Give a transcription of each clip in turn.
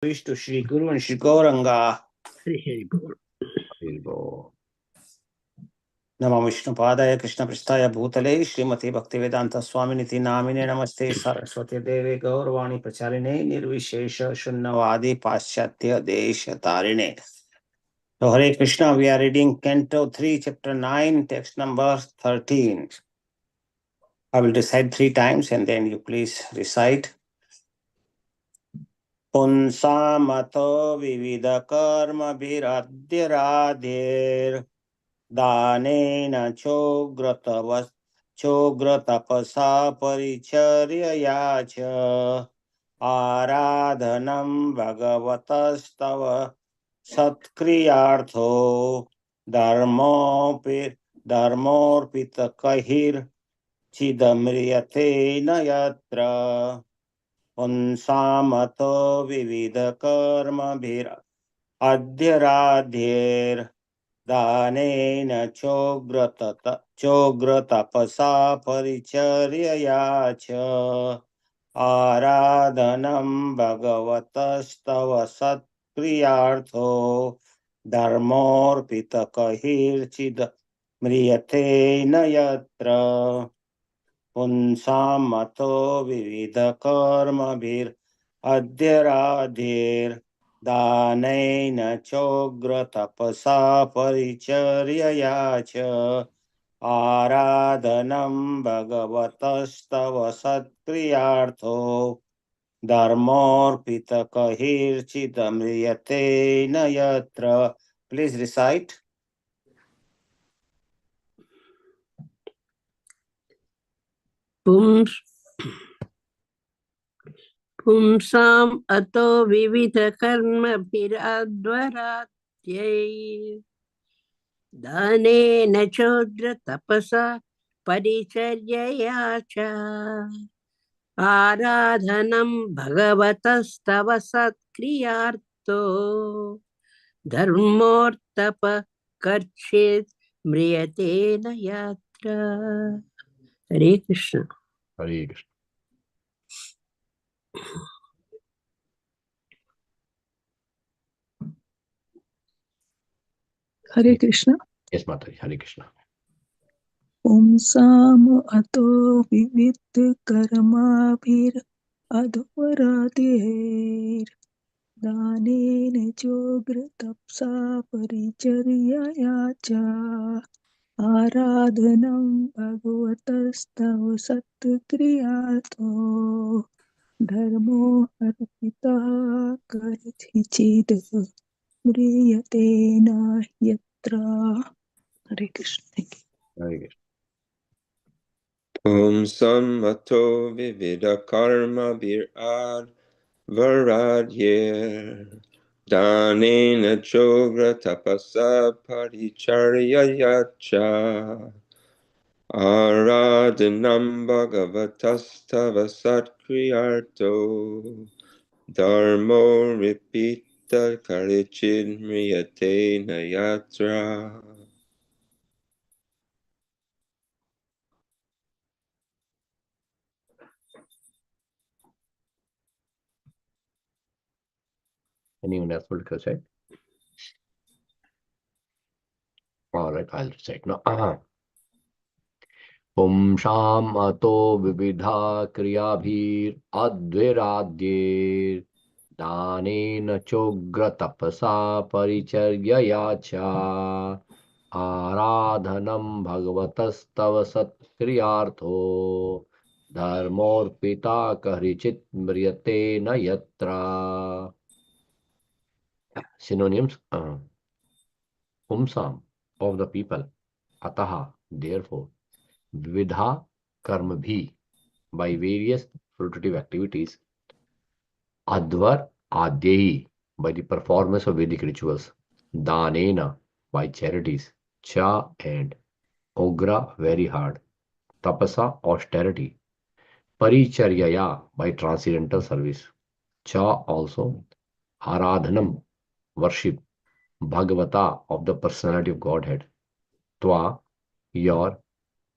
Wish to Shri Guru and Shri Gauranga. Hari Bol. Hari Bol. Namo Vishnu Padaya Krishna Prasthaya Bhutale Srimati Bhaktivedanta Swaminiti Namine Namaste Saraswati Deve Gaurvani Pracharine Nirvishesha Shunnavadi Paschatya Desha Tarine. So Hare Krishna, we are reading Canto 3, Chapter 9, text number 13. I will recite 3 times and then you please recite. पुंसामतो विविधकर्मभिरद्यराधेर् दानेन चोग्रतपसा परिचर्यया च आराधनं भगवतस्तव सत्क्रियार्थो धर्मोऽर्पितकैर्चिदम्रियते न यत्र पुंसामतो विविधकर्मभिरद्यराध्येर् दानेन चोग्रतपसा परिचर्यया च आराधनं भगवतस्तव सत्क्रियार्थो धर्मोऽर्पितकैर्चिदम्रियते न यत्र पुंसामतो विविधकर्मभिरद्यराध्येर् दानेन चोग्रतपसा परिचर्यया च आराधनं भगवतस्तव सत्क्रियार्थो धर्मोऽर्पितकैर्चिदम्रियते न यत्र. Please recite. पुंसाम् अतो विविधकर्मभिरद्वराध्यैः दानेन चोग्रतपसा परिचर्यया च आराधनं भगवतस्तव सत्क्रियार्थो धर्मोऽर्पितकैर्चित् म्रियते न यत्र. हरे Krishna. Hare Krishna. Hare Krishna. Yes, Mataji. Hare Krishna. Pumsam ato vivid karmabhir adhvaratir danene chogratapsa paricharyaya cha आराधनं भगवतस्तव सत्क्रियार्थो धर्मो अर्पितः कर्हिचित् म्रियते न यत्र. हरे Krishna. Hare Krishna. Punsamato vividakarbirad danena chogra tapasa paricharyaya cha aradhanam bhagavatastava satkriyarto dharmo ripita karichid mriyate nayatra. Anyone else would recite? All right, I'll recite now. पुंसाम् अतो विविधा क्रियाभिरद्वैराध्यैर् दानेन चोग्रतपसा परिचर्यया च आराधनं भगवतस्तव सत्क्रियार्थो धर्मोऽर्पिता करिचित् म्रियते न यत्र. Synonyms. Pumsam, of the people. Ataha, therefore. Vividha karmabhi, by various fruitive activities. Advar adyehi, by the performance of Vedic rituals. Danena, by charities. Cha, and. Ogra, very hard. Tapasa, austerity. Paricharyaya, by transcendental service. Cha, also. Aradhanam, worship. Bhagavata, of the personality of Godhead. Tva, your.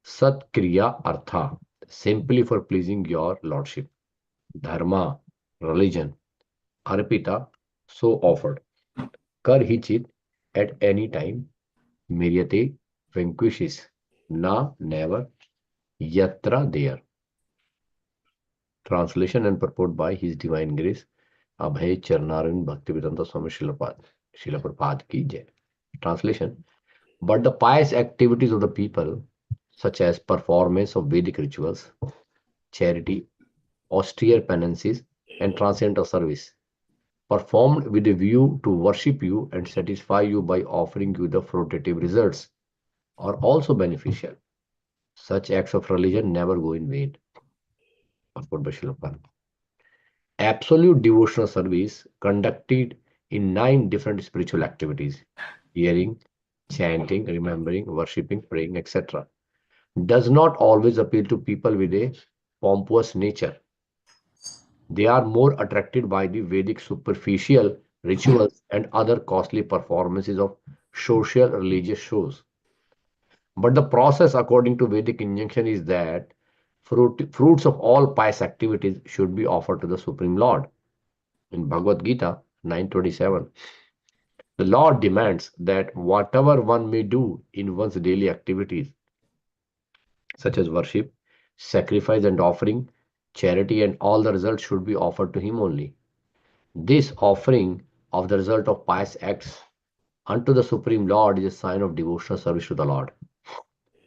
Satkriya artha, simply for pleasing your lordship. Dharma, religion. Arpita, so offered. Kar hi chit at any time, Miryate vanquishes, na never, yatra there. Translation and purport by His Divine Grace Abhay Charnaran Bhaktivedanta Swami Srila Prabhupada ki jai. Translation. But the pious activities of the people, such as performance of Vedic rituals, charity, austere penances, and transcendental service, performed with a view to worship you and satisfy you by offering you the fruitative results, are also beneficial. Such acts of religion never go in vain. Purport by Srila Prabhupada. Absolute devotional service conducted in 9 different spiritual activities: hearing, chanting, remembering, worshipping, praying, etc., does not always appeal to people with a pompous nature. They are more attracted by the Vedic superficial rituals and other costly performances of social religious shows. But the process, according to Vedic injunction, is that fruits of all pious activities should be offered to the Supreme Lord. In Bhagavad Gita 9:27, the Lord demands that whatever one may do in one's daily activities, such as worship, sacrifice and offering, charity, and all the results should be offered to Him only. This offering of the result of pious acts unto the Supreme Lord is a sign of devotional service to the Lord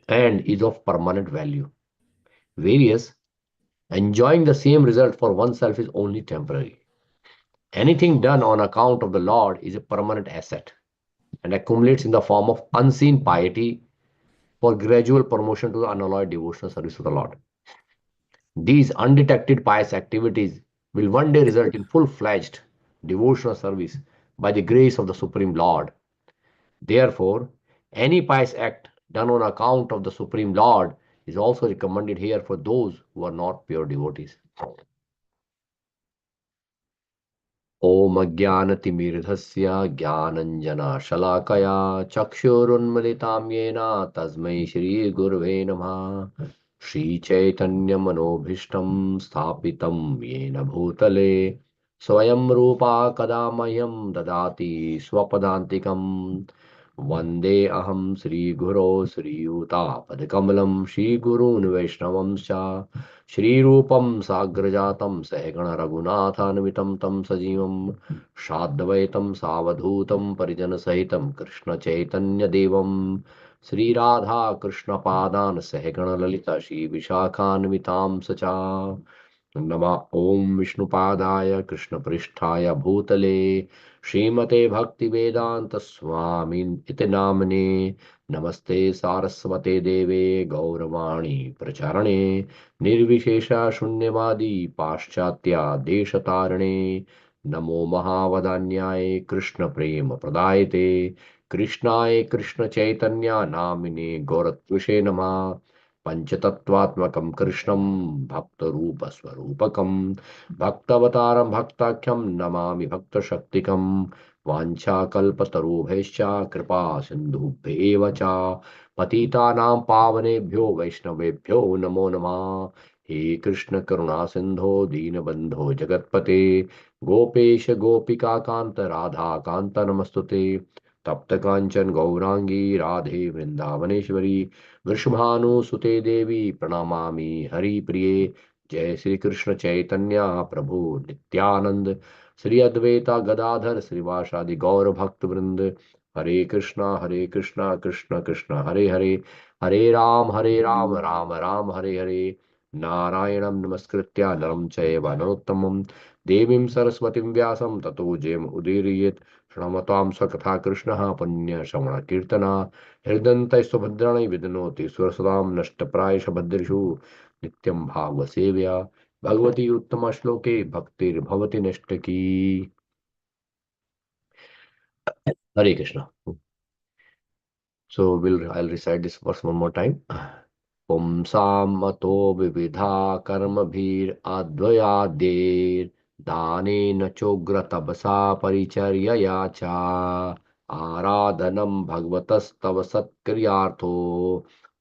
and is of permanent value. Various enjoying the same result for oneself is only temporary. Anything done on account of the Lord is a permanent asset and accumulates in the form of unseen piety for gradual promotion to the unalloyed devotional service to the Lord. These undetected pious activities will one day result in full-fledged devotional service by the grace of the Supreme Lord. Therefore, any pious act done on account of the Supreme Lord is also recommended here for those who are not pure devotees. Om Jnanatimirthasya Jnananjana Chakshurunmilitam Yena Tasmai Shri Gurve Namah. Shri Chaitanya Manobhishtam Sthapitam Yena Bhutale Swayam Rupa Kadamayam Dadati Swapadantikam Vande Aham Sri Guru Sri Yuta Padakamalam Shri Gurun Vaishnavam Cha Shri Rupam Sagrajatam Sahagana Raghunathanvitam Tam Sajivam Shadvaitam Savadhutam Parijana Sahitam Krishna Chaitanya Devam Sri Radha Krishna Padan Sahagana Lalita Shri Vishakhanvitam Sacha Nama Om Vishnupadaya Krishna Pristhaya Bhutale Srimate Bhakti Vedanta Swamin Iti Namane Namaste Saraswate Deve Gauravani Pracharane Nirvishesha Shunyavadi Paschatya Deshatarane Namo Mahavadanyaya Krishna Prema Pradayate Krishnaya Krishna Chaitanya Namine Goratvishe Nama पंचतत्वात्मकं कृष्णं भक्तरूपस्वरूपकं भक्तवतारं भक्ताख्यं नमामि भक्तशक्तिकं वाञ्छाकल्पतरुभ्यश्च कृपा सिन्धुभ्येव च पतितानां पावनेभ्यो वैष्णवेभ्यो नमो नमः। हे कृष्ण करुणा सिंधो दीनबंधो जगत्पते गोपेश गोपिका कांत राधा कांत नमस्तुते तप्त कांचन गौरांगी राधे वृंदावनेश्वरी वृषभानुसुते देवी प्रणमामि हरिप्रिये। जय श्री कृष्ण चैतन्य प्रभु नित्यानंद श्री अद्वैता गदाधर श्रीवासादि गौर भक्त वृंद। हरे कृष्णा कृष्ण कृष्ण हरे हरे हरे राम राम राम हरे हरे। नारायणं नमस्कृत्य नरं चैव नरोत्तमं देवीं सरस्वतीं व्यासं ततो जयम् उदीरयेत्। शृण्वतां स्वकथा कृष्णः पुण्यश्रवणकीर्तना हृदन्तैस्वभद्राणि विदनोति सुरसदां नष्टप्रायश भद्रेषु नित्यं भागवसेव्या भगवती उत्तम श्लोके भक्तिर्भवति नष्टकी। हरे Krishna. So I'll recite this verse one more time. पुंसामतो विविधा कर्मभिर् अद्वयाद्यैर् दानेन चोग्रतपसा परिचर्यया च आराधनं भगवतस्तव सत्क्रियार्थो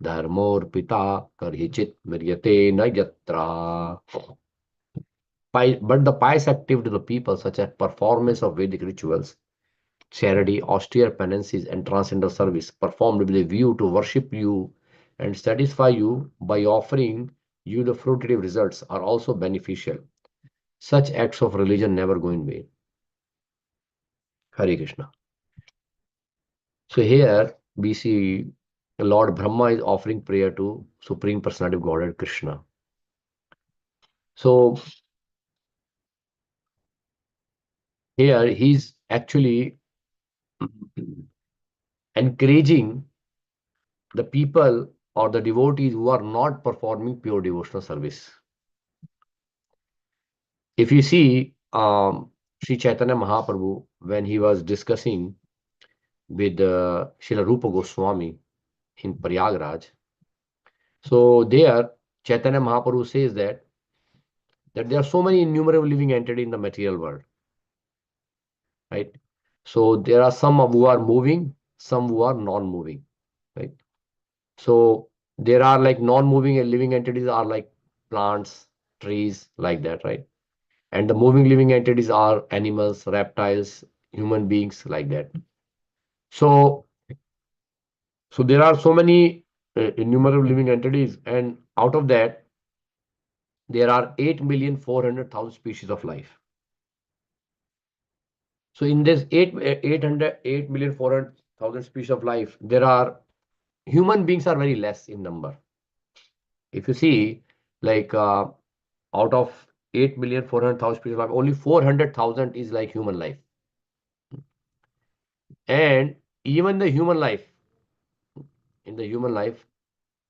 धर्मोऽर्पिता कर्हिचित् म्रियते न यत्र। But the pious activity of the people, such as performance of Vedic rituals, charity, austere penances, and transcendental service, performed with a view to worship you and satisfy you by offering you the fruitive results, are also beneficial. Such acts of religion never go in vain. Hare Krishna. So here we see Lord Brahma is offering prayer to Supreme Personality of Godhead Krishna. So here he's actually encouraging the people or the devotees who are not performing pure devotional service. If you see Sri Chaitanya Mahaprabhu, when he was discussing with Srila Rupa Goswami in Prayagraj, so there Chaitanya Mahaprabhu says that there are so many innumerable living entities in the material world, right? So there are some who are moving, some who are non-moving, right? So there are like non-moving and living entities are like plants, trees, like that, right? And the moving living entities are animals, reptiles, human beings, like that. So, so there are so many innumerable living entities, and out of that, there are 8,400,000 species of life. So in this 8,400,000 species of life, there are human beings are very less in number. If you see, like out of 8,400,000 species of life, only 400,000 is like human life. And even the human life, in the human life,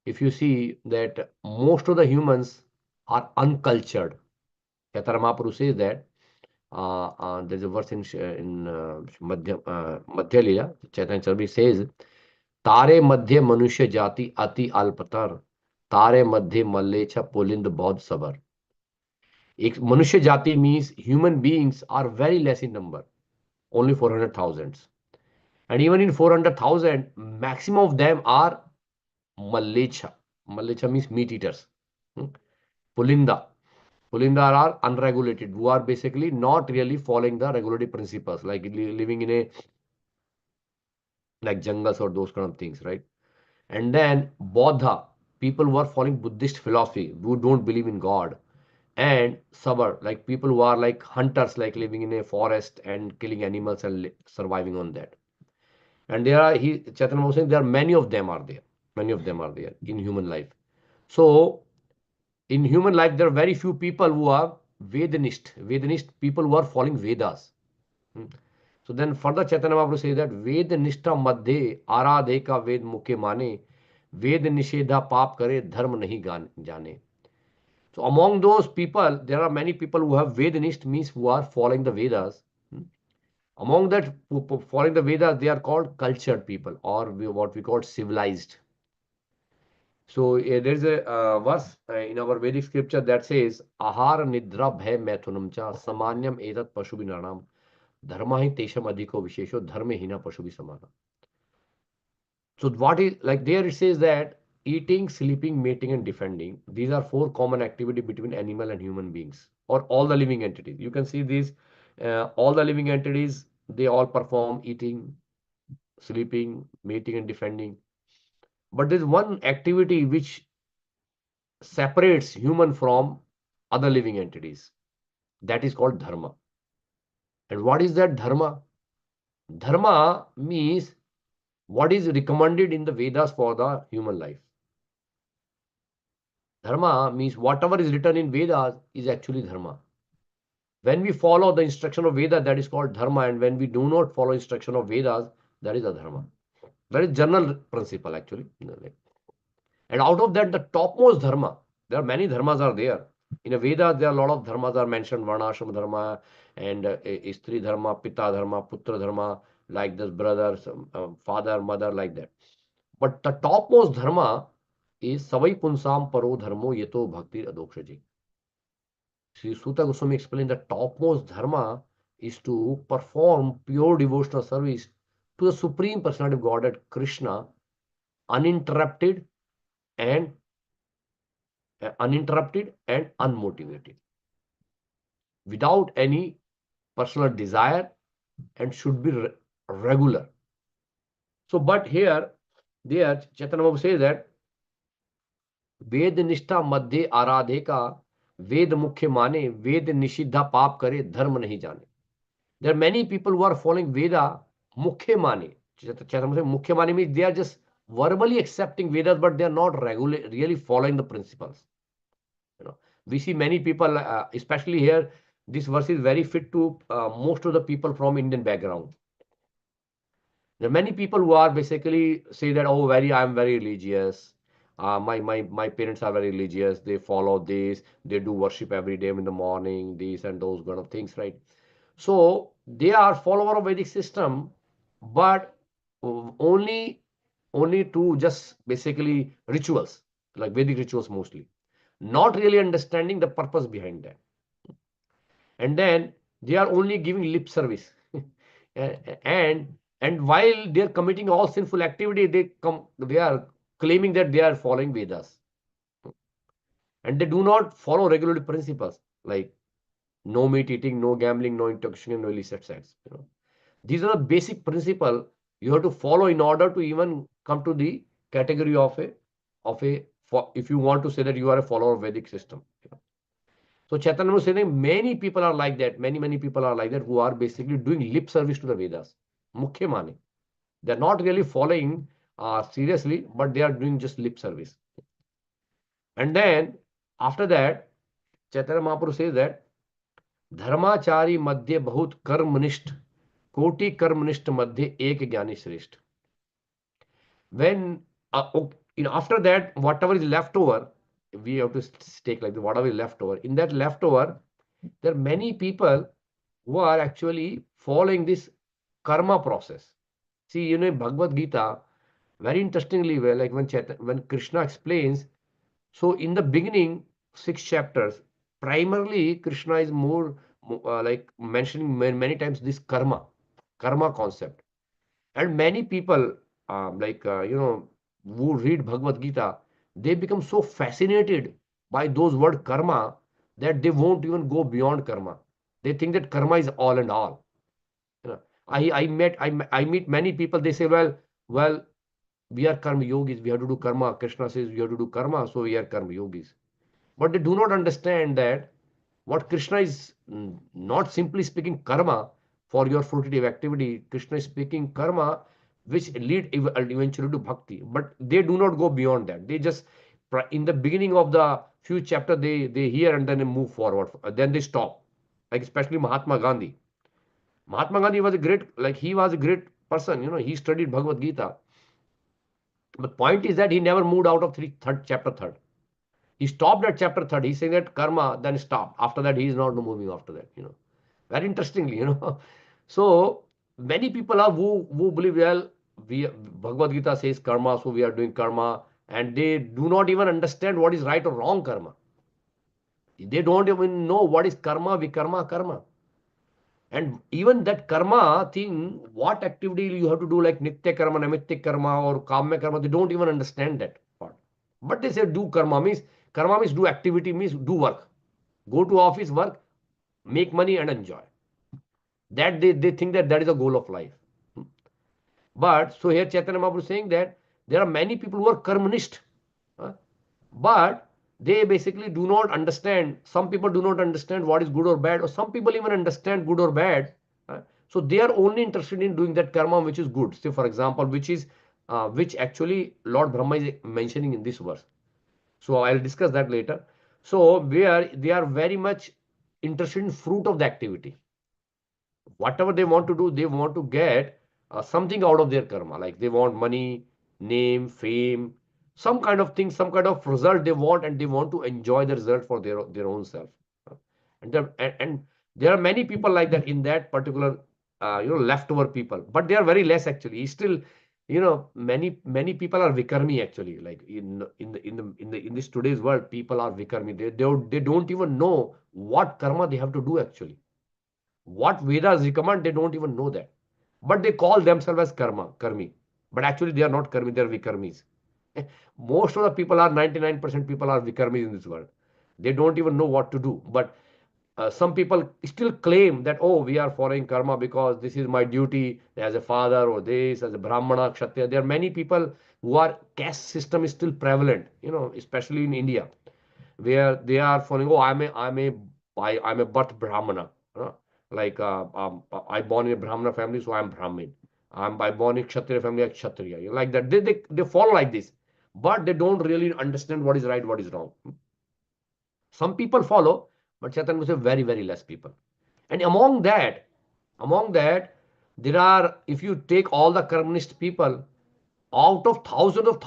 if you see that most of the humans are uncultured. Chaitanya Mahaprabhu says that there's a verse in Madhya Lila, Chaitanya Charitamrita says, तारे मध्य मनुष्य जाति अति अल्पतर तारे मध्य मल्लेच्छा पुलिंद बहुत सबर. एक मनुष्य जाति means human beings are very less in number, only 400,000. And even in 400,000, maximum of them are Mallecha. Mallecha means meat eaters. Pulinda. Pulinda are unregulated, who are basically not really following the regulated principles, like living in a like jungles or those kind of things, right? And then Bodha, people who are following Buddhist philosophy, who don't believe in God. And Sabar, like people who are like hunters, like living in a forest and killing animals and surviving on that. And there are, Chaitanya was saying, there are many of them are there. Many of them are there in human life. So in human life, there are very few people who are Vedanist. Vedanist people who are following Vedas. So then further Chaitanya Mahaprabhu says that Ved Nishtha Madhye Aradhe ka Ved Mukhe Mane Ved Nishedha Paap Kare Dharma Nahi Jane. So among those people, there are many people who have Vedanist, means who are following the Vedas. Among that, following the Vedas, they are called cultured people, or what we call civilized. So there is a verse in our Vedic scripture that says, Ahar nidra bhay maithunam cha samanyam etat pashubhinanam dharma hi tesham adhiko vishesho dharme hina pashubi samana. So what is like there it says that eating, sleeping, mating, and defending, these are four common activity between animal and human beings, or all the living entities. You can see these, all the living entities, they all perform eating, sleeping, mating, and defending. But there's one activity which separates human from other living entities. That is called dharma. And what is that dharma? Dharma means what is recommended in the Vedas for the human life. Dharma means whatever is written in Vedas is actually dharma. When we follow the instruction of Veda, that is called dharma, and when we do not follow instruction of Vedas, that is adharma. That is general principle actually. And out of that, the topmost dharma, there are many dharmas are there. In a Veda, there are a lot of dharmas are mentioned, Varnashram dharma and Istri dharma, Pita dharma, Putra dharma, like this brothers, father, mother, like that. But the topmost dharma is Savai Punsam Paro Dharmo Yeto Bhakti Adokshaji. Sri Suta Goswami explained the topmost dharma is to perform pure devotional service to the Supreme Personality of Godhead Krishna uninterrupted and unmotivated. without any personal desire and should be regular. So, but here, there, Chaitanya Mahaprabhu says that वेद निष्ठा मध्य आराधे का वेद मुख्य माने वेद निषिद्धा पाप करे धर्म नहीं जाने. There are many people who are following Veda mukhya mane. Mukhya mane means they are just verbally accepting Vedas, but they are not really following the principles. You know, we see many people, especially here. This verse is very fit to most of the people from Indian background. There are many people who are basically say that, oh, I am very religious. My parents are very religious. They follow this. They do worship every day in the morning. These and those kind of things, right? So they are follower of Vedic system, but only to just basically rituals, like Vedic rituals mostly, not really understanding the purpose behind that. And then they are only giving lip service. and while they are committing all sinful activity, they are claiming that they are following Vedas. And they do not follow regular principles like no meat eating, no gambling, no intoxication, no illicit sex. These are the basic principle you have to follow in order to even come to the category of if you want to say that you are a follower of Vedic system. So Chaitanya was saying many people are like that. Many people are like that who are basically doing lip service to the Vedas. Mukhya mane. They are not really following seriously, but they are doing just lip service. And then after that, Chaitanya Mahaprabhu says that धर्माचारी मध्य बहुत कर्मनिष्ठ कोटि कर्मनिष्ठ मध्य एक ज्ञानी श्रेष्ठ. When after that, whatever is left over, we have to take like whatever is left over. In that leftover, there are many people who are actually following this karma process. See, Bhagavad Gita, very interestingly, well, like when Krishna explains, so in the beginning, 6 chapters, primarily Krishna is more like mentioning many times this karma concept. And many people, who read Bhagavad Gita, they become so fascinated by those word karma that they won't even go beyond karma. They think that karma is all and all. I meet many people. They say, well, we are karma yogis. We have to do karma. Krishna says we have to do karma, so we are karma yogis. But they do not understand that what Krishna is not simply speaking karma for your fruitive activity. Krishna is speaking karma which lead eventually to bhakti. But they do not go beyond that. They just in the beginning of the few chapters they hear and then they move forward. Then they stop. Like especially Mahatma Gandhi. Mahatma Gandhi was a great person. He studied Bhagavad Gita. The point is that he never moved out of chapter third. He stopped at chapter 30. He's saying that karma, then stop. After that, he is not moving after that. Very interestingly. So many people are who believe, well, Bhagavad Gita says karma, so we are doing karma, and they do not even understand what is right or wrong karma. They don't even know what is karma, vikarma, karma. And even that karma thing, what activity you have to do, like nitya karma, namitya karma, or kamya karma, they don't even understand that part. But they say do karma means do activity, means do work. Go to office, work, make money and enjoy. That they think that is a goal of life. But so here Chaitanya Mahaprabhu is saying that there are many people who are karmanist. But they basically do not understand. Some people do not understand what is good or bad, or some people even understand good or bad. So they are only interested in doing that karma which is good. Say for example, which actually Lord Brahma is mentioning in this verse. So I'll discuss that later. So where they are very much interested in fruit of the activity. Whatever they want to do, they want to get something out of their karma. Like they want money, name, fame, some kind of thing, some kind of result they want, and they want to enjoy the result for their own self. And there are many people like that in that particular leftover people, but they are very less actually. Still, many people are vikarmi actually. Like in this today's world, people are vikarmi. They don't even know what karma they have to do actually. What Vedas recommend, they don't even know that. But they call themselves as karmi. But actually they are not karmi, they are vikarmis. Most of the people are 99% people are vikarmis in this world. They don't even know what to do. But some people still claim that, oh, we are following karma because this is my duty as a father, or this as a brahmana, kshatriya. There are many people who are caste system is still prevalent, especially in India, where they are following, oh, I'm a birth brahmana. uh, like I born in a brahmana family, so I'm Brahmin. I born in kshatriya family, like kshatriya. Like that, they follow like this, but they don't really understand what is right, what is wrong. Some people follow, but Chaitanya was a very, very less people. And among that, there are, if you take all the karmanist people, out of thousands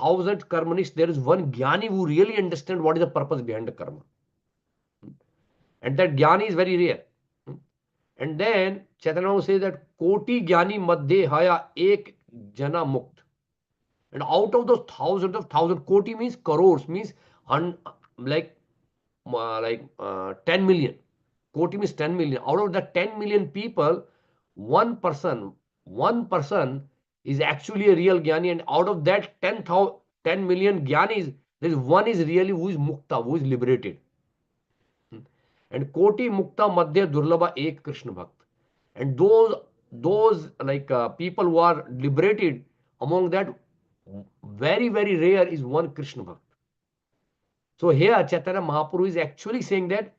karmanists, there is one jnani who really understand what is the purpose behind the karma. And that jnani is very rare. And then Chaitanya says that koti jnani madhye haya ek jana mukt. And out of those thousand, koti means crores, means like 10 million. Koti means 10 million. Out of the 10 million people, one person is actually a real jnani, and out of that 10 million jnanis, there is one is really who is mukta, who is liberated. And koti mukta madhya durlabha ek Krishna bhakt. And those like people who are liberated, among that, very, very rare is one Krishna bhakt. So here Chaitanya Mahaprabhu is actually saying that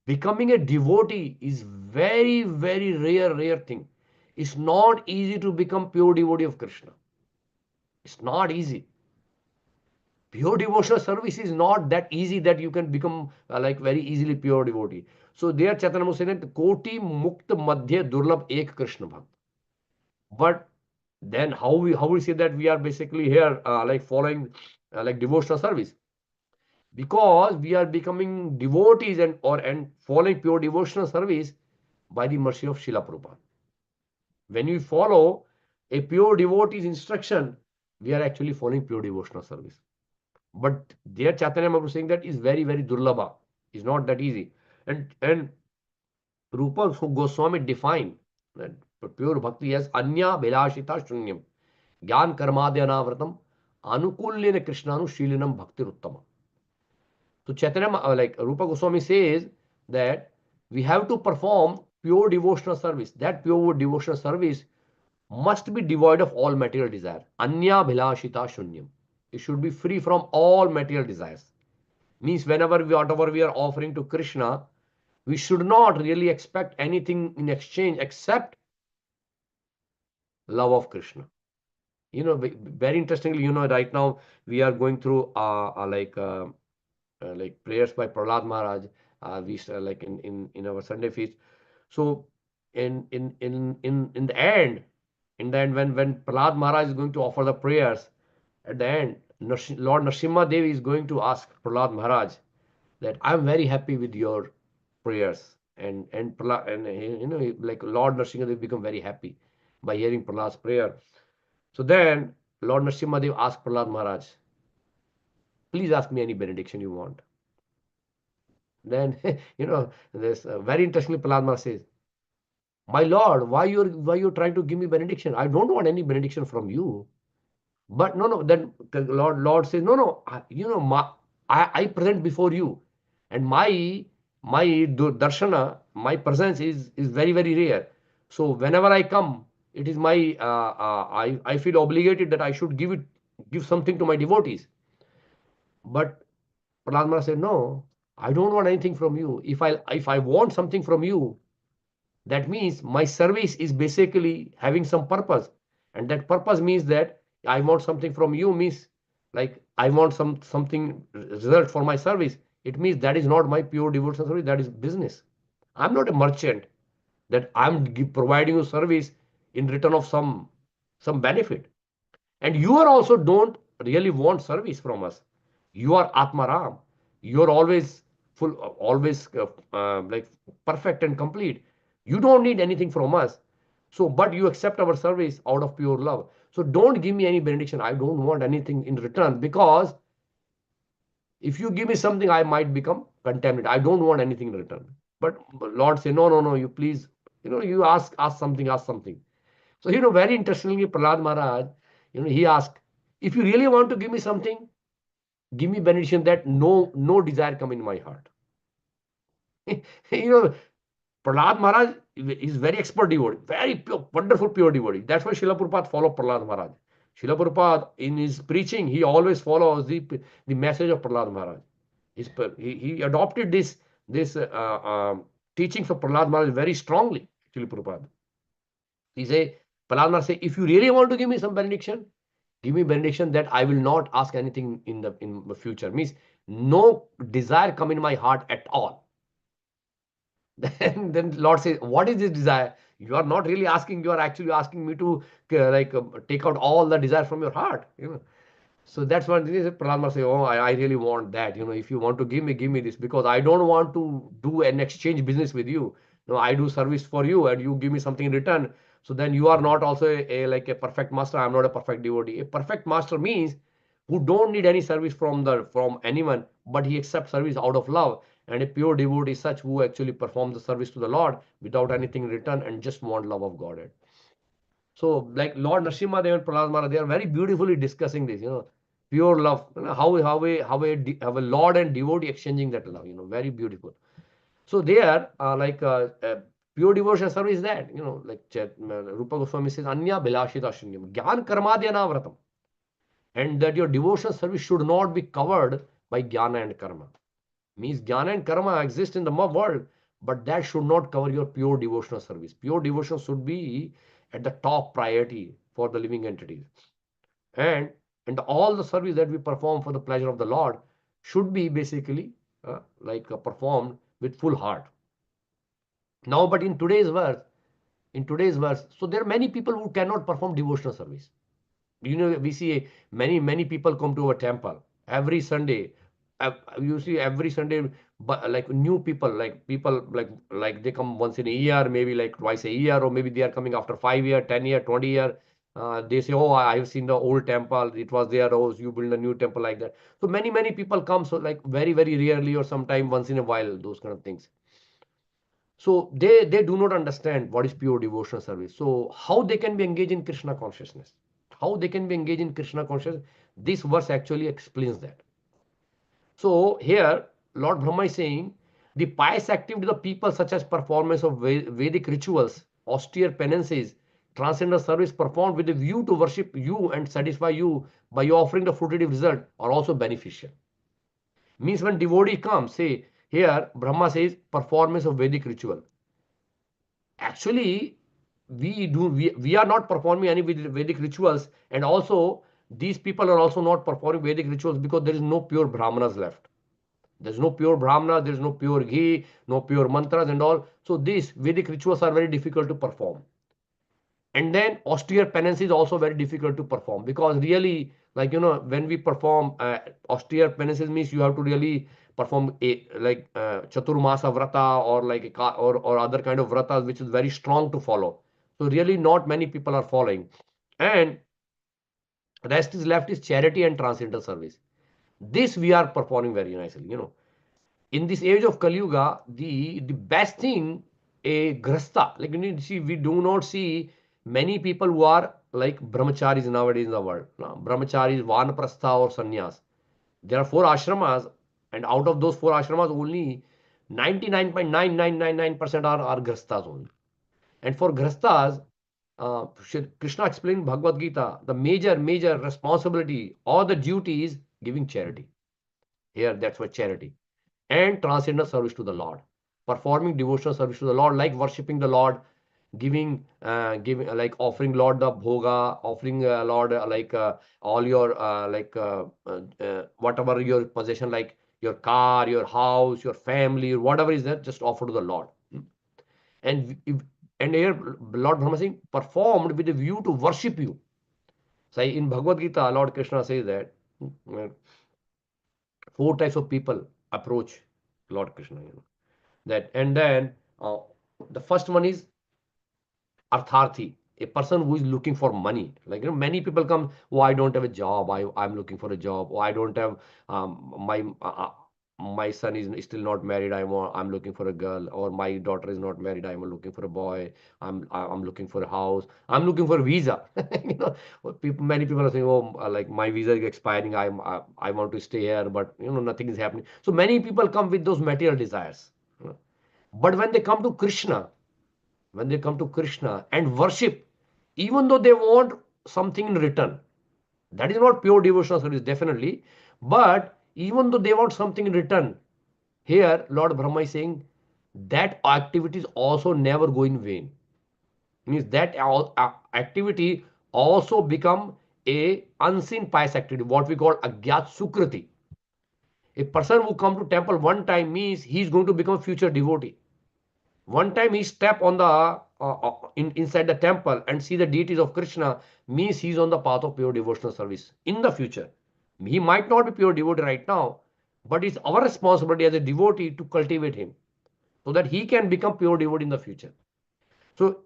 becoming a devotee is very, very rare thing. It's not easy to become pure devotee of Krishna. It's not easy. Pure devotional service is not that easy that you can become like very easily pure devotee. So there Chaitanya was saying that koti mukta madhya durlabh ek Krishna bhakt. But then how we say that we are basically here like following like devotional service? Because we are becoming devotees and following pure devotional service by the mercy of Srila Prabhupada. When we follow a pure devotee's instruction, we are actually following pure devotional service. But there Chaitanya Mahaprabhu saying that is very, very durlabha. It's not that easy. And Rupa Goswami defined that pure bhakti as anya bhelashita shunyam jnana karmadhyanavrtam anukulyena krishnanu shilinam bhakti uttama. So Chaitanya, like Rupa Goswami says that we have to perform pure devotional service. That pure devotional service must be devoid of all material desire. Anya bhilashita shunyam. It should be free from all material desires. Means whatever we are offering to Krishna, we should not really expect anything in exchange except love of Krishna. Very interestingly, right now we are going through like prayers by Prahlad Maharaj. We like in our Sunday feast. So in the end, when Prahlad Maharaj is going to offer the prayers, at the end, Lord Nrsimha Devi is going to ask Prahlad Maharaj that I'm very happy with your prayers, and like Lord Nrsimha Devi become very happy by hearing Prahlad's prayer. So then Lord Nrsimha Devi asked Prahlad Maharaj, please ask me any benediction you want. Then this very interestingly Prahlad Maharaj says, my Lord, why you're trying to give me benediction? I don't want any benediction from you. But no. Then the Lord says, no. I present before you, and my darshana, my presence is very, very rare. So whenever I come, it is my I feel obligated that I should give something to my devotees. But Prahlad Maharaj said, no, I don't want anything from you. If I want something from you, that means my service is basically having some purpose, and that purpose means that I want something from you, means like I want something result for my service. It means that is not my pure devotional service, that is business. I'm not a merchant that I'm providing you service in return of some benefit. And you are also don't really want service from us. You are Atmaram. You are always full, always like perfect and complete. You don't need anything from us. So, but you accept our service out of pure love. So don't give me any benediction. I don't want anything in return, because if you give me something, I might become contaminated. I don't want anything in return. But Lord say, no, you please, you ask something, ask something. So, very interestingly, Prahlad Maharaj, he asked, if you really want to give me something, give me benediction that no desire come in my heart. Prahlad Maharaj is very expert devotee, very pure, wonderful pure devotee. That's why Srila Prabhupada followed Prahlad Maharaj. Srila Prabhupada, in his preaching, he always follows the message of Prahlad Maharaj. He adopted this teachings of Prahlad Maharaj very strongly, Srila Prabhupada. He say, Prahlad Maharaj say, if you really want to give me some benediction, give me benediction that I will not ask anything in the future. Means no desire come in my heart at all. Then Lord says, what is this desire? You are not really asking, you are actually asking me to take out all the desire from your heart. So that's what this is. Prahlad say, oh, I really want that. If you want to give me this, because I don't want to do an exchange business with you. No, I do service for you and you give me something in return. So then you are not also like a perfect master. I'm not a perfect devotee. A perfect master means who don't need any service from anyone, but he accepts service out of love. And a pure devotee is such who actually performs the service to the Lord without anything in return and just want love of God. So, like Lord Nrsimha Dev and Prahlad Maharaj, they are very beautifully discussing this, pure love, how a Lord and devotee exchanging that love, very beautiful. So there, pure devotion service is that, Rupa Goswami says, Anya Bilashita Shrinyam, Gyan Karmadhyana Vratam. And that your devotion service should not be covered by Jnana and Karma. Means Jnana and Karma exist in the world, but that should not cover your pure devotional service. Pure devotion should be at the top priority for the living entities. And all the service that we perform for the pleasure of the Lord should be basically performed with full heart. Now, but in today's verse, so there are many people who cannot perform devotional service. We see many people come to our temple every Sunday. You see every Sunday, but like new people, like people like they come once in a year, maybe like twice a year, or maybe they are coming after 5 year, 10 year, 20 year. They say, oh, I have seen the old temple, it was there. Oh, you build a new temple, like that. So many people come, so like very rarely or sometime once in a while, those kind of things. So they do not understand what is pure devotional service. So how they can be engaged in Krishna consciousness? How they can be engaged in Krishna consciousness? This verse actually explains that. So here Lord Brahma is saying the pious activity of the people, such as performance of Vedic rituals, austere penances, transcendental service performed with a view to worship you and satisfy you by offering the fruitive result, are also beneficial. Means when devotee comes, say here Brahma says performance of Vedic ritual. Actually, we are not performing any Vedic rituals, and also these people are also not performing Vedic rituals because there is no pure Brahmanas left. There's no pure Brahmana, there's no pure ghee, no pure mantras and all. So these Vedic rituals are very difficult to perform. And then austere penance is also very difficult to perform, because really, when we perform austere penances, means you have to really perform chaturmasa vrata, or or other kind of vratas, which is very strong to follow. So really not many people are following. And rest is left is charity and transcendental service. This we are performing very nicely. In this age of Kali Yuga, the best thing, a grasta, we do not see many people who are like brahmacharis nowadays in the world. No? Brahmacharis, vanaprastha or sannyas. There are 4 ashramas, and out of those 4 ashramas, only 99.9999% are grastas only. And for grastas, Krishna explained in Bhagavad Gita, the major responsibility or the duty is giving charity. Here, that's what charity. And transcendental service to the Lord. Performing devotional service to the Lord, like worshipping the Lord, giving, like offering Lord the bhoga, offering Lord all your whatever your possession, like your car, your house, your family, whatever is there, just offer to the Lord. And and here Lord Brahma Singh performed with a view to worship you. So in Bhagavad Gita, Lord Krishna says that 4 types of people approach Lord Krishna. That, and then the first one is artharthi, a person who is looking for money. Many people come, oh, I don't have a job, I'm looking for a job. Oh, I don't have my son is still not married, I'm looking for a girl. Or my daughter is not married, I'm looking for a boy. I'm looking for a house, I'm looking for a visa. Many people are saying, oh, like my visa is expiring, I want to stay here, but nothing is happening. So many people come with those material desires. But when they come to Krishna, and worship, even though they want something in return, that is not pure devotional service, definitely. But even though they want something in return, here Lord Brahma is saying that activity is also never go in vain. Means that activity also become a unseen pious activity, what we call agyat sukriti. A person who come to temple one time means he is going to become a future devotee. One time he step on the inside the temple and see the deities of Krishna means he is on the path of pure devotional service in the future. He might not be pure devotee right now, but it's our responsibility as a devotee to cultivate him so that he can become pure devotee in the future. So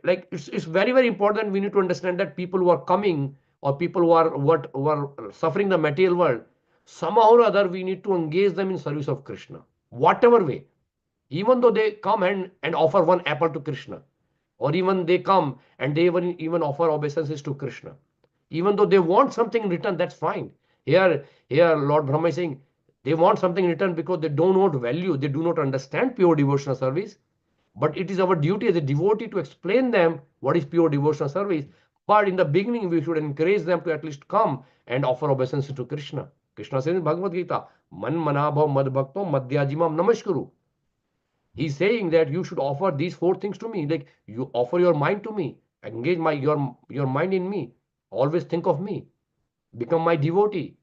like it's very, very important. We need to understand that people who are coming, or people who are suffering the material world, somehow or other we need to engage them in service of Krishna, whatever way. Even though they come and offer one apple to Krishna, or even they come and they even offer obeisances to Krishna, even though they want something in return, that's fine. Here Lord Brahma is saying they want something in return because they don't know value, they do not understand pure devotional service. But it is our duty as a devotee to explain them what is pure devotional service. But in the beginning, we should encourage them to at least come and offer obeisance to Krishna. Krishna says in Bhagavad Gita, Man manabhav mad bhakto madhyajimam namaskuru. He's saying that you should offer these four things to me. Like you offer your mind to me, engage your mind in me, always think of me, become my devotee,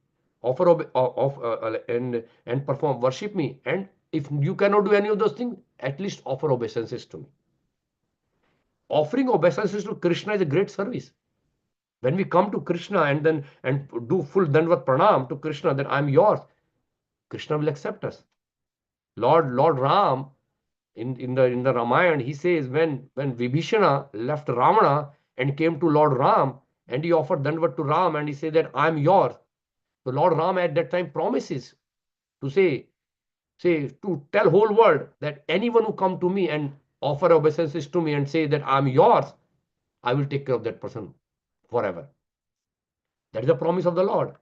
offer and perform, worship me. And if you cannot do any of those things, at least offer obeisances to me. Offering obeisances to Krishna is a great service. When we come to Krishna and do full Dandvat Pranam to Krishna, then I'm yours, Krishna will accept us. Lord Ram in the Ramayana, he says when Vibhishana left Ravana and came to Lord Ram and he offered Dandvat to Ram and he said that I'm yours. So Lord Ram at that time promises to say to tell whole world that anyone who come to me and offer obeisances to me and say that I'm yours, I will take care of that person forever. That is the promise of the Lord.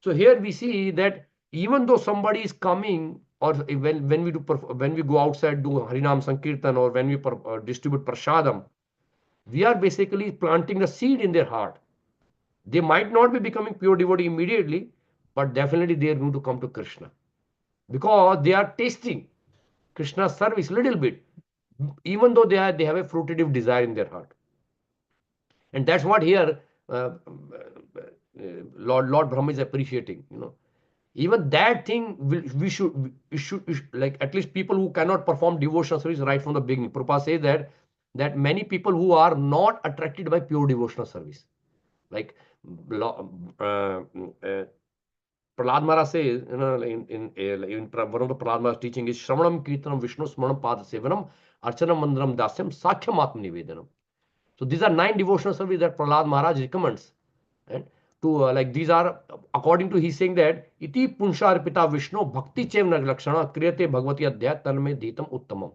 So here we see that even though somebody is coming, or when we go outside do Harinam Sankirtan, or when we distribute prasadam, we are basically planting the seed in their heart. They might not be becoming pure devotee immediately, but definitely they are going to come to Krishna because they are tasting Krishna's service little bit, even though they have a fruitive desire in their heart. And that's what here Lord Brahma is appreciating. Even that thing we should like, at least people who cannot perform devotional service right from the beginning. Prabhupada says that many people who are not attracted by pure devotional service, like Prahlad Maharaj says, in one of the Prahlad Maharaj teaching is Shravanam Kirtanam Vishnu Smaranam Pada Sevanam Archanam Mandaram Dasyam Sakhyam Atma Nivedanam. So these are 9 devotional service that Prahlad Maharaj recommends. And to like these are according to, he's saying that iti punsharpita Vishnu bhakti chevna lakshana kriyate bhagavati adhyat tanme dhitam uttamam.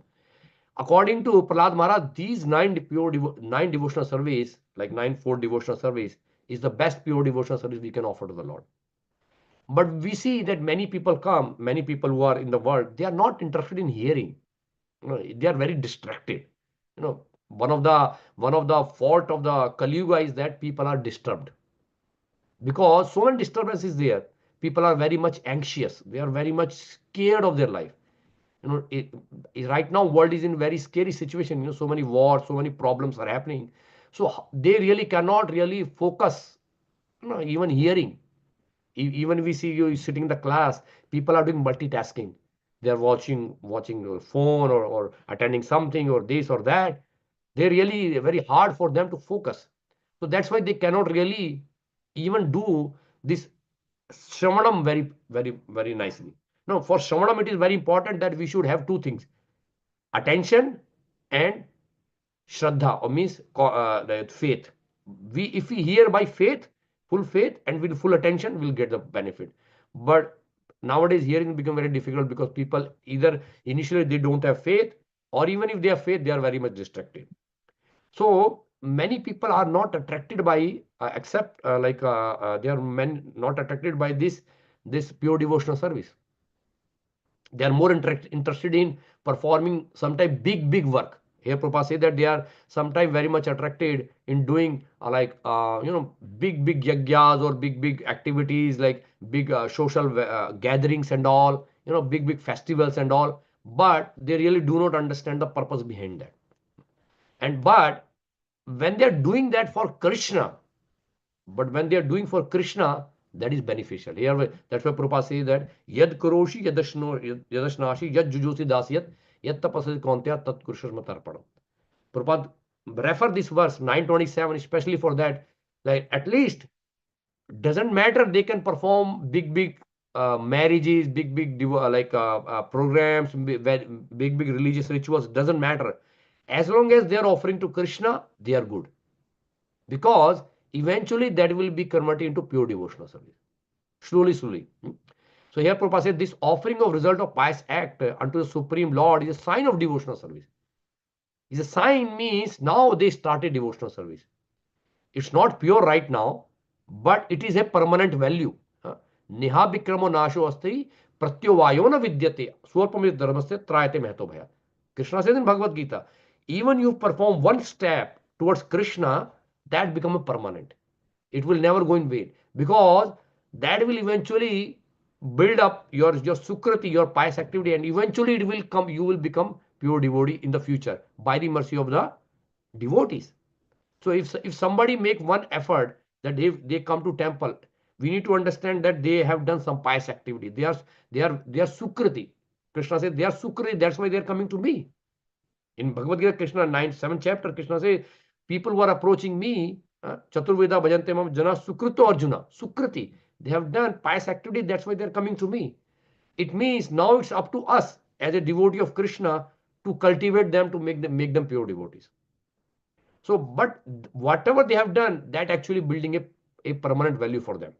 According to Prahlad Maharaj, these 9 devotional service, like 9-4 devotional service, is the best pure devotional service we can offer to the Lord. But we see that many people who are in the world, they are not interested in hearing. They are very distracted. One of the fault of the Kali Yuga is that people are disturbed because so many disturbance is there. People are very much anxious. They are very much scared of their life. Right now world is in very scary situation. So many wars, so many problems are happening. So they really cannot really focus. Even hearing. Even we see you sitting in the class, people are doing multitasking. They are watching the phone, or attending something, or this or that. They're really very hard for them to focus. So that's why they cannot really even do this Shravanam very, very, very nicely. No, for Shravanam, it is very important that we should have two things: attention and Shraddha, or means faith. If we hear by faith, full faith, and with full attention, we'll get the benefit. But nowadays, hearing become very difficult because people either initially they don't have faith, or even if they have faith, they are very much distracted. So many people are not attracted by except they are not attracted by this pure devotional service. They are more interested in performing sometimes big work. Here Prabhupada say that they are sometimes very much attracted in doing big yagyas or big activities like big social gatherings and all, big festivals and all, but they really do not understand the purpose behind that. And but when they are doing that for Krishna, but when they are doing for Krishna, that is beneficial. Here, that's why Prabhupada says that yad karoshi yadashnashi yad jujosi dasyat yad tapasasi kauntya tat kurushasma tarpanam. Prabhupada refer this verse 927 especially for that. Like at least doesn't matter, they can perform big marriages, big programs, big religious rituals, doesn't matter. As long as they are offering to Krishna, they are good, because eventually that will be converted into pure devotional service. Slowly. So here Prabhupada said this offering of result of pious act unto the Supreme Lord is a sign of devotional service. Is a sign means now they started devotional service. It's not pure right now, but it is a permanent value. Niha vikramo nasho asti pratyavayo na vidyate swarpamit dharmasya trayate mahto bhaya. Krishna says in Bhagavad Gita, even you perform one step towards Krishna, that becomes a permanent. It will never go in vain, because that will eventually build up your sukriti, your pious activity, and eventually it will come, you will become pure devotee in the future by the mercy of the devotees. So if somebody make one effort that they come to temple, we need to understand that they have done some pious activity. They are sukriti. Krishna says they are sukriti. That's why they are coming to me. In Bhagavad Gita, Krishna 7th chapter, Krishna says people who are approaching me, Chaturveda bhajante mam jana sukrito arjuna, sukriti. They have done pious activity. That's why they are coming to me. It means now it's up to us as a devotee of Krishna to cultivate them, to make them pure devotees. So, but whatever they have done, that actually building a permanent value for them.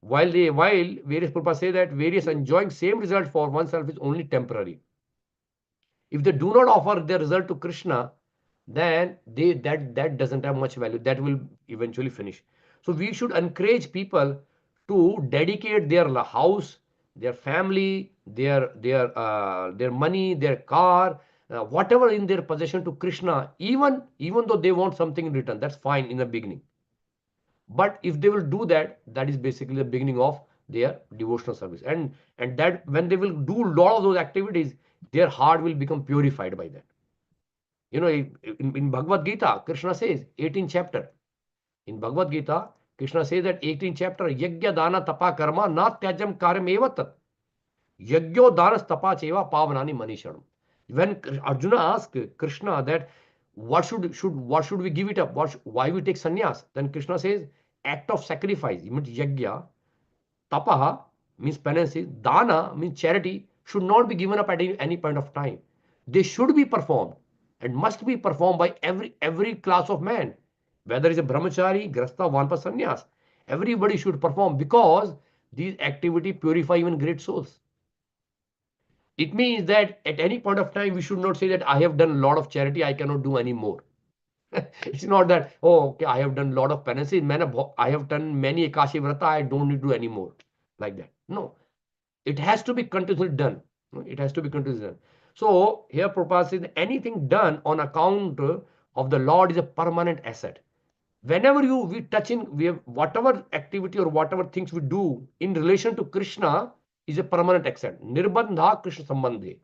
While various Prabhupada say that various enjoying same result for oneself is only temporary. If they do not offer their result to Krishna, then that doesn't have much value. That will eventually finish. So we should encourage people to dedicate their house, their family, their money, their car, whatever in their possession to Krishna, even though they want something in return. That's fine in the beginning. But if they will do that, that is basically the beginning of their devotional service. And that when they will do a lot of those activities, their heart will become purified by that. In Bhagavad Gita, Krishna says, 18th chapter. In Bhagavad Gita, Krishna says that 18th chapter, Yajna Dana Tapa Karma Na Tyajam Karyam Eva Tat. Yajno Danas Tapa Cheva Pavanani Manishanam. When Arjuna asked Krishna that what should we give it up? Why we take sannyas? Then Krishna says, act of sacrifice, means yajna, tapaha means penance, dana means charity, should not be given up at any point of time. They should be performed and must be performed by every class of man, whether it's a brahmachari, grasta, vanpa, sannyas. Everybody should perform, because these activities purify even great souls. It means that at any point of time, we should not say that I have done a lot of charity, I cannot do any more. It's not that, oh, okay, I have done a lot of penances, I have done many Ekashi Vrata, I don't need to do any more. Like that. No. It has to be continuously done. It has to be continuously done. So here Prabhupada says anything done on account of the Lord is a permanent asset. Whenever we have whatever activity or whatever things we do in relation to Krishna is a permanent asset. Nirbandha Krishna Sambandhe.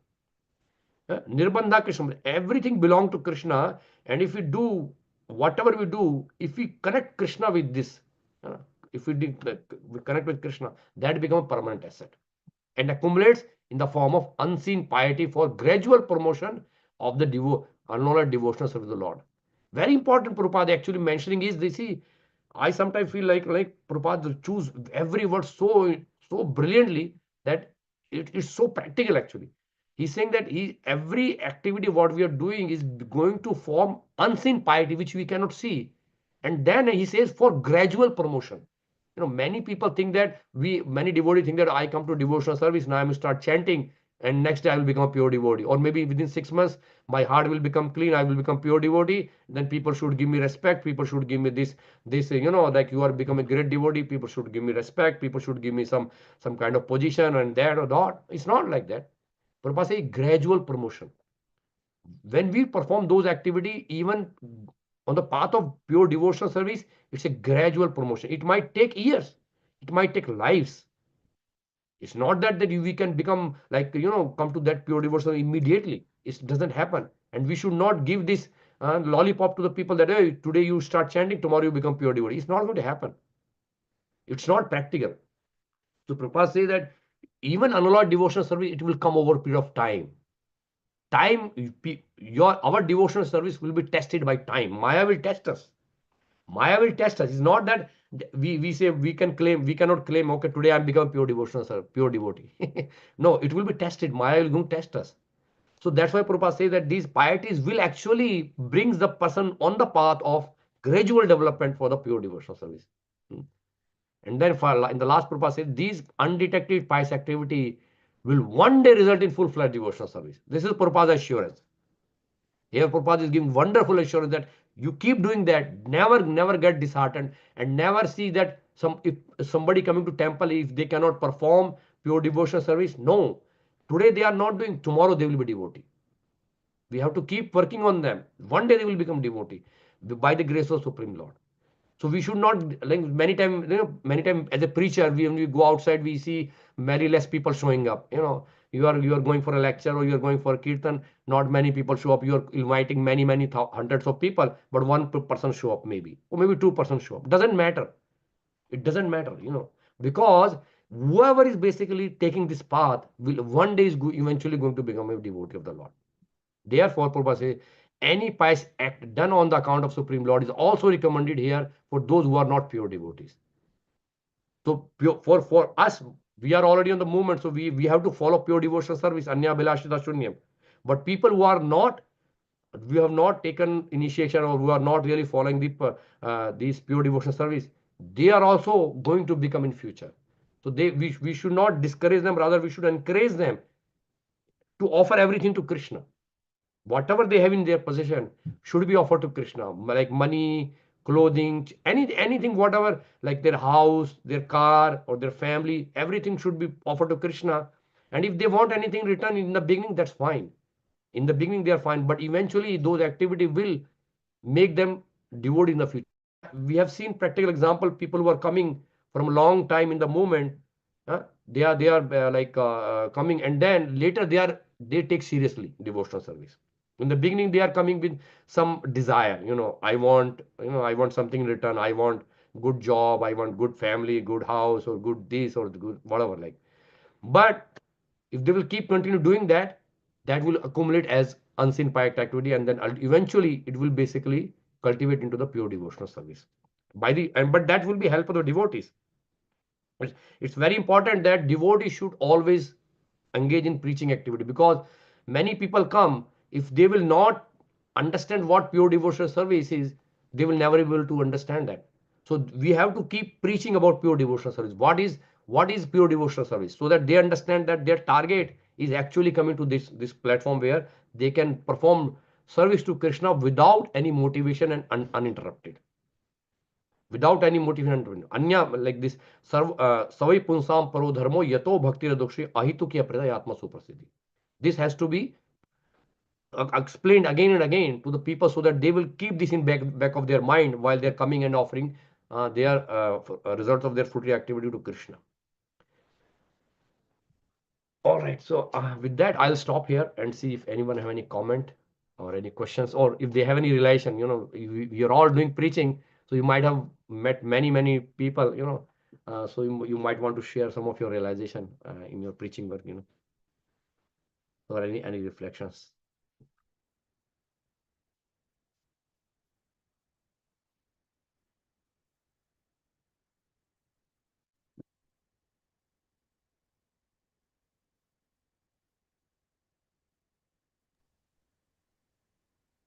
Nirbandha Krishna. Everything belongs to Krishna, and if we do whatever we do, if we connect Krishna with this, if we connect with Krishna, that becomes a permanent asset and accumulates in the form of unseen piety for gradual promotion of the unknowledge devotional service of the Lord. Very important, Prabhupada actually mentioning is this. I sometimes feel like Prabhupada choose every word so brilliantly that it is so practical actually. He's saying that every activity what we are doing is going to form unseen piety which we cannot see. And then he says for gradual promotion. Many people think that many devotees think that I come to devotional service, now I must start chanting and next day I will become a pure devotee, or maybe within 6 months my heart will become clean, I will become pure devotee. Then people should give me respect, people should give me this like you are becoming a great devotee, people should give me respect, people should give me some kind of position and that or that. It's not like that. Prabhupada say gradual promotion. When we perform those activity, even on the path of pure devotional service, it's a gradual promotion. It might take years, it might take lives. It's not that we can become like, come to that pure devotion immediately. It doesn't happen. And we should not give this lollipop to the people that, hey, today you start chanting, tomorrow you become pure devotee. It's not going to happen. It's not practical. So Prabhupada says that even unalloyed devotional service, it will come over a period of time. Our devotional service will be tested by time. Maya will test us. Maya will test us. It's not that we say we cannot claim, okay, today I'm become pure devotional, pure devotee. No, it will be tested. Maya will go test us. So that's why Prabhupada says that these pieties will actually brings the person on the path of gradual development for the pure devotional service. And then in the last Prabhupada says these undetected pious activity will one day result in full-fledged devotional service. This is Prabhupada's assurance. Here Prabhupada is giving wonderful assurance that you keep doing that, never get disheartened, and never see that if somebody coming to temple, if they cannot perform pure devotional service, no. Today they are not doing, tomorrow they will be devotee. We have to keep working on them. One day they will become devotee by the grace of Supreme Lord. So we should not, like many times as a preacher, when we go outside, we see very less people showing up. You are going for a lecture or you are going for a kirtan, not many people show up. You are inviting many hundreds of people, but one person show up maybe, or maybe 2% show up. Doesn't matter. It doesn't matter, because whoever is basically taking this path will one day is eventually going to become a devotee of the Lord. Therefore, Prabhupada says, any pious act done on the account of Supreme Lord is also recommended here for those who are not pure devotees. So for us, we are already on the movement, so we have to follow pure devotional service, Anya Bilashita Shunyam. But people who are not, we have not taken initiation, or who are not really following these pure devotional service, they are also going to become in future. So we should not discourage them, rather we should encourage them to offer everything to Krishna. Whatever they have in their possession should be offered to Krishna, like money, clothing, anything, whatever, like their house, their car, or their family, everything should be offered to Krishna. And if they want anything returned in the beginning, that's fine. In the beginning, they are fine, but eventually those activities will make them devote in the future. We have seen practical example, people who are coming from a long time in the movement, they are coming, and then later they take seriously devotional service. In the beginning, they are coming with some desire, I want something in return, I want good job, I want good family, good house, or good this or good whatever, like. But if they will keep continue doing that, that will accumulate as unseen pious activity, and then eventually it will basically cultivate into the pure devotional service. But that will be help for the devotees. It's very important that devotees should always engage in preaching activity, because many people come, if they will not understand what pure devotional service is, they will never be able to understand that. So we have to keep preaching about pure devotional service. What is pure devotional service, so that they understand that their target is actually coming to this platform where they can perform service to Krishna without any motivation and uninterrupted. Without any motivation. Anya, like this, savai punsam paro dharmo yato bhakti radokshi ahitu kiya pradaya atma suprasiddhi. This has to be explained again and again to the people, so that they will keep this in back of their mind while they're coming and offering their results of their fruitful activity to Krishna. All right, so with that, I'll stop here and see if anyone have any comment or any questions, or if they have any relation. We are all doing preaching, so you might have met many people, so you might want to share some of your realization in your preaching work, or any reflections.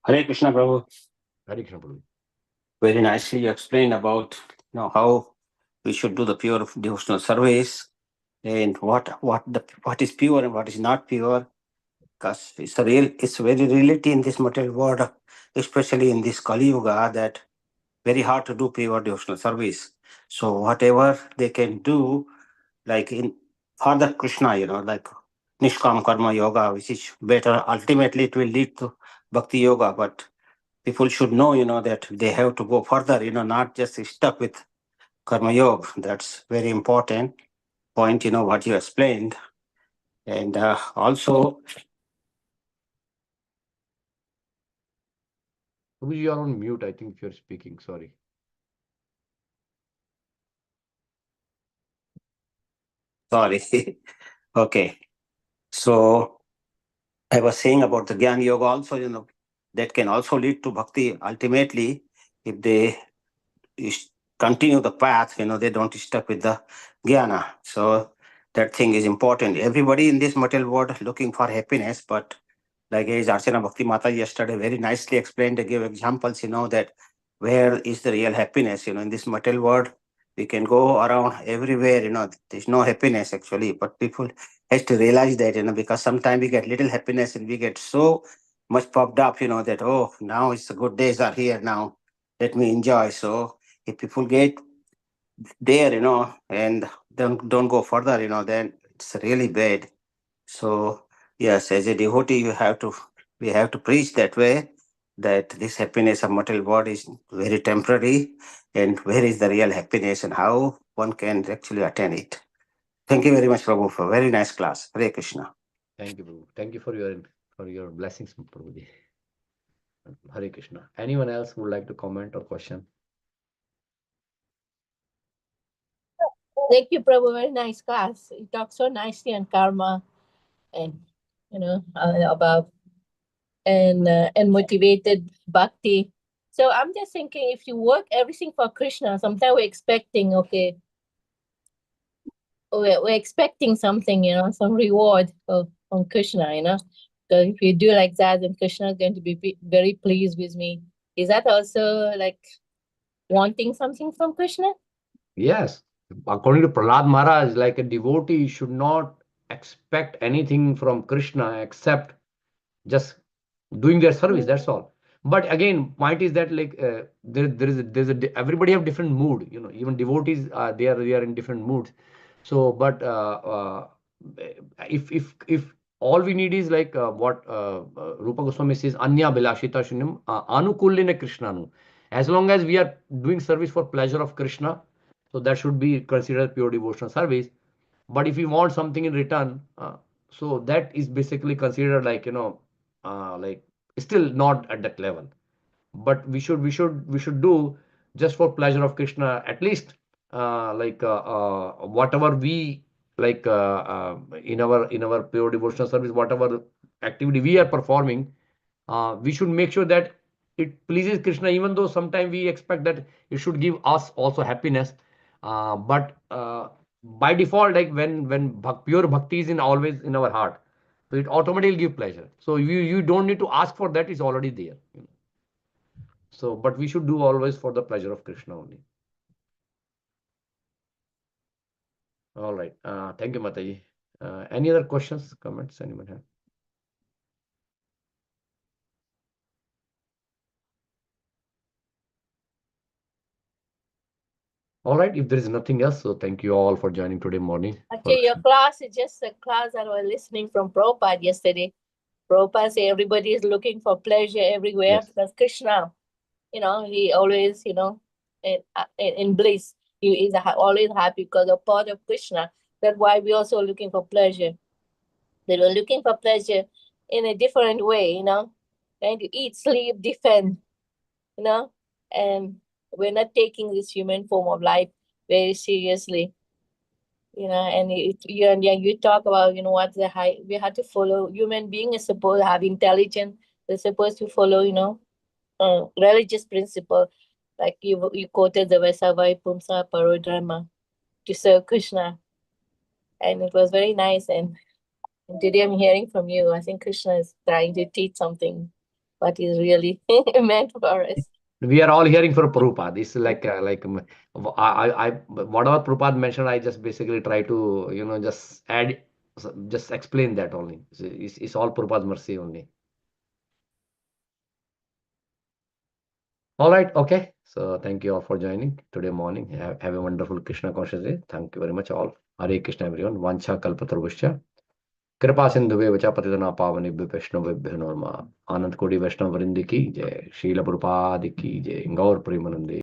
Hare Krishna, Prabhu. Hare Krishna, Prabhu. Very nicely you explained about how we should do the pure devotional service. and what is pure and what is not pure, because it's very reality in this material world, especially in this Kali Yuga, that very hard to do pure devotional service. So whatever they can do, like in for the Krishna, like Nishkam Karma Yoga, which is better. Ultimately, it will lead to Bhakti Yoga, but people should know, that they have to go further, not just stuck with Karma Yoga. That's very important point, what you explained. And also, You are on mute, I think, if you're speaking. Sorry. sorry. Okay. So I was saying about the Gyan Yoga also, that can also lead to Bhakti ultimately if they continue the path, they don't stuck with the Jnana. So that thing is important. Everybody in this material world looking for happiness, but like as Archana Bhakti Mata yesterday very nicely explained, they give examples, that where is the real happiness, in this material world, we can go around everywhere, there's no happiness actually, but people has to realize that, because sometimes we get little happiness and we get so much puffed up, that, oh, now it's the good days are here now, let me enjoy. So if people get there, and don't go further, then it's really bad. So yes, as a devotee, we have to preach that way, that this happiness of material world is very temporary, and where is the real happiness and how one can actually attain it. Thank you very much, Prabhu, for a very nice class. Hare Krishna. Thank you, Prabhu. Thank you for your blessings, Prabhuji. Hare Krishna. Anyone else would like to comment or question? Thank you, Prabhu. Very nice class. You talk so nicely on karma and about and motivated bhakti. So I'm just thinking, if you work everything for Krishna, sometimes we're expecting, okay, we're expecting something, some reward from Krishna, So if you do like that, then Krishna is going to be very pleased with me. Is that also like wanting something from Krishna? Yes. According to Prahlad Maharaj, like a devotee should not expect anything from Krishna except just doing their service. That's all. But again, point is that like everybody have different mood. Even devotees they are in different moods. So, but if all we need is like what Rupa Goswami says, Anya Bilashita Shunyam Anukuline Krishnanu. As long as we are doing service for pleasure of Krishna, so that should be considered pure devotional service. But if we want something in return, so that is basically considered like like still not at that level. But we should do just for pleasure of Krishna, at least whatever we like in our pure devotional service, whatever activity we are performing, we should make sure that it pleases Krishna, even though sometimes we expect that it should give us also happiness. But by default, like when pure bhakti is in always in our heart, so it automatically give pleasure. So you don't need to ask for that; it's already there. So, but we should do always for the pleasure of Krishna only. All right. Thank you, Mataji. Any other questions, comments anyone have? All right. If there is nothing else, so thank you all for joining today morning. Okay, your class is just a class that I was listening from Prabhupada yesterday. Prabhupada said everybody is looking for pleasure everywhere because Krishna, he always, in bliss. He is always happy because of part of Krishna. That's why we're also looking for pleasure. They were looking for pleasure in a different way, trying to eat, sleep, defend, and we're not taking this human form of life very seriously. And you talk about, what's the high, we have to follow, human being is supposed to have intelligence, they're supposed to follow, religious principle, like you quoted the Vaisavai Pumsa Parodharma, to serve Krishna. And it was very nice. And today I'm hearing from you, I think Krishna is trying to teach something, what is really meant for us. We are all hearing for Prabhupada. It's like whatever Prabhupada mentioned, I just basically try to just add, just explain that only. It's all Prabhupada's mercy only. All right, okay. So thank you all for joining today morning. Have a wonderful Krishna conscious day. Thank you very much all. Hare Krishna everyone. Vancha kalpatarvascha. कृपा सिंधुवे वचा पतितना पावनेभ्यो वैष्णवेभ्यो नमः। आनंद कोटि वैष्णव वृंद की जय। शील प्रभुपाद की जय। गौर प्रेमानंदे।